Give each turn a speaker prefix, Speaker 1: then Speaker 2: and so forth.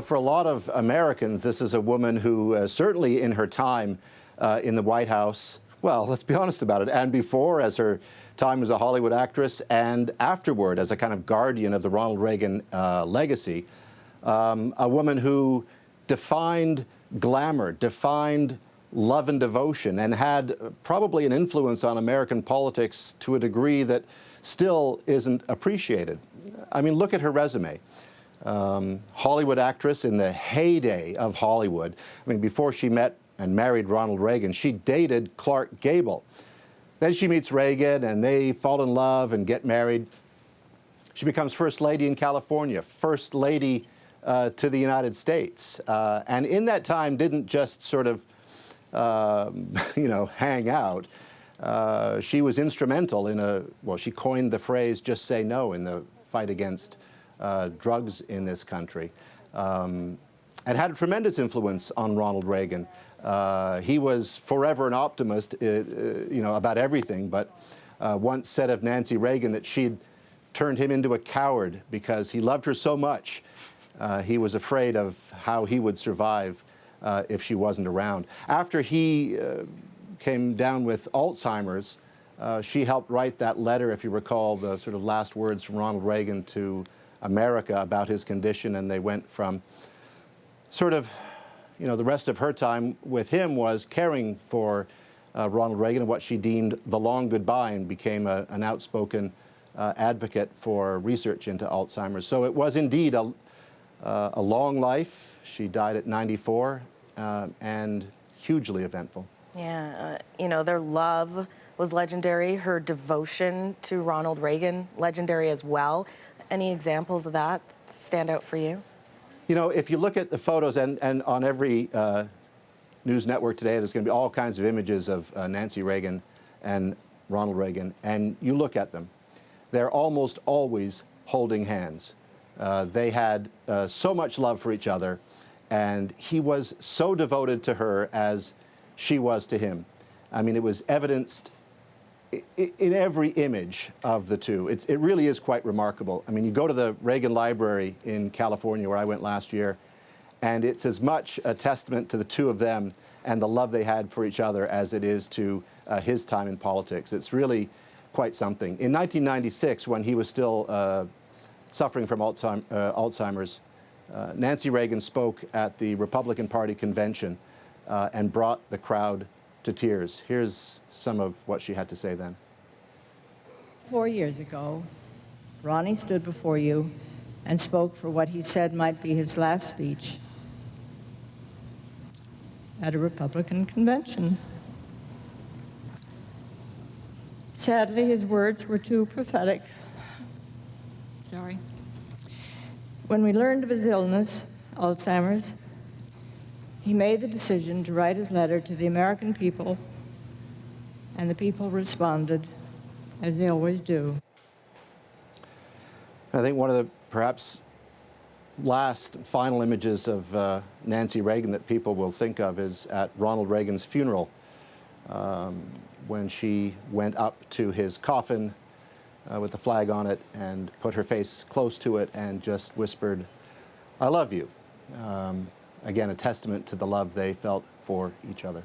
Speaker 1: for a lot of Americans, this is a woman who certainly in her time in the White House, well, let's be honest about it, and before as her time as a Hollywood actress and afterward as a kind of guardian of the Ronald Reagan legacy, a woman who defined glamour, defined love and devotion, and had probably an influence on American politics to a degree that still isn't appreciated. I mean, look at her resume. Hollywood actress in the heyday of Hollywood. I mean, before she met and married Ronald Reagan, she dated Clark Gable. Then she meets Reagan and they fall in love and get married. She becomes First Lady in California, First Lady to the United States. And in that time didn't just sort of, hang out. She was instrumental in she coined the phrase, just say no, in the fight against drugs in this country, and had a tremendous influence on Ronald Reagan. He was forever an optimist, about everything, but once said of Nancy Reagan that she'd turned him into a coward because he loved her so much. He was afraid of how he would survive if she wasn't around. After he came down with Alzheimer's, she helped write that letter, if you recall, the sort of last words from Ronald Reagan to America about his condition, and they went from sort of, the rest of her time with him was caring for Ronald Reagan and what she deemed the long goodbye, and became an outspoken advocate for research into Alzheimer's. So it was indeed a long life. She died at 94, and hugely eventful.
Speaker 2: Yeah, their love was legendary. Her devotion to Ronald Reagan, legendary as well. Any examples of that stand out for you?
Speaker 1: If you look at the photos, and on every news network today, there's going to be all kinds of images of Nancy Reagan and Ronald Reagan, and you look at them, they're almost always holding hands. They had so much love for each other, and he was so devoted to her as she was to him. I mean, it was evidenced in every image of the two. It really is quite remarkable. I mean, you go to the Reagan Library in California, where I went last year, and it's as much a testament to the two of them and the love they had for each other as it is to his time in politics. It's really quite something. In 1996, when he was still suffering from Alzheimer's, Nancy Reagan spoke at the Republican Party convention and brought the crowd to tears. Here's some of what she had to say then.
Speaker 3: 4 years ago, Ronnie stood before you and spoke for what he said might be his last speech at a Republican convention. Sadly, his words were too prophetic. Sorry. When we learned of his illness, Alzheimer's, he made the decision to write his letter to the American people, and the people responded, as they always do.
Speaker 1: I think one of the perhaps last final images of Nancy Reagan that people will think of is at Ronald Reagan's funeral, when she went up to his coffin with the flag on it and put her face close to it and just whispered, "I love you." Again, a testament to the love they felt for each other.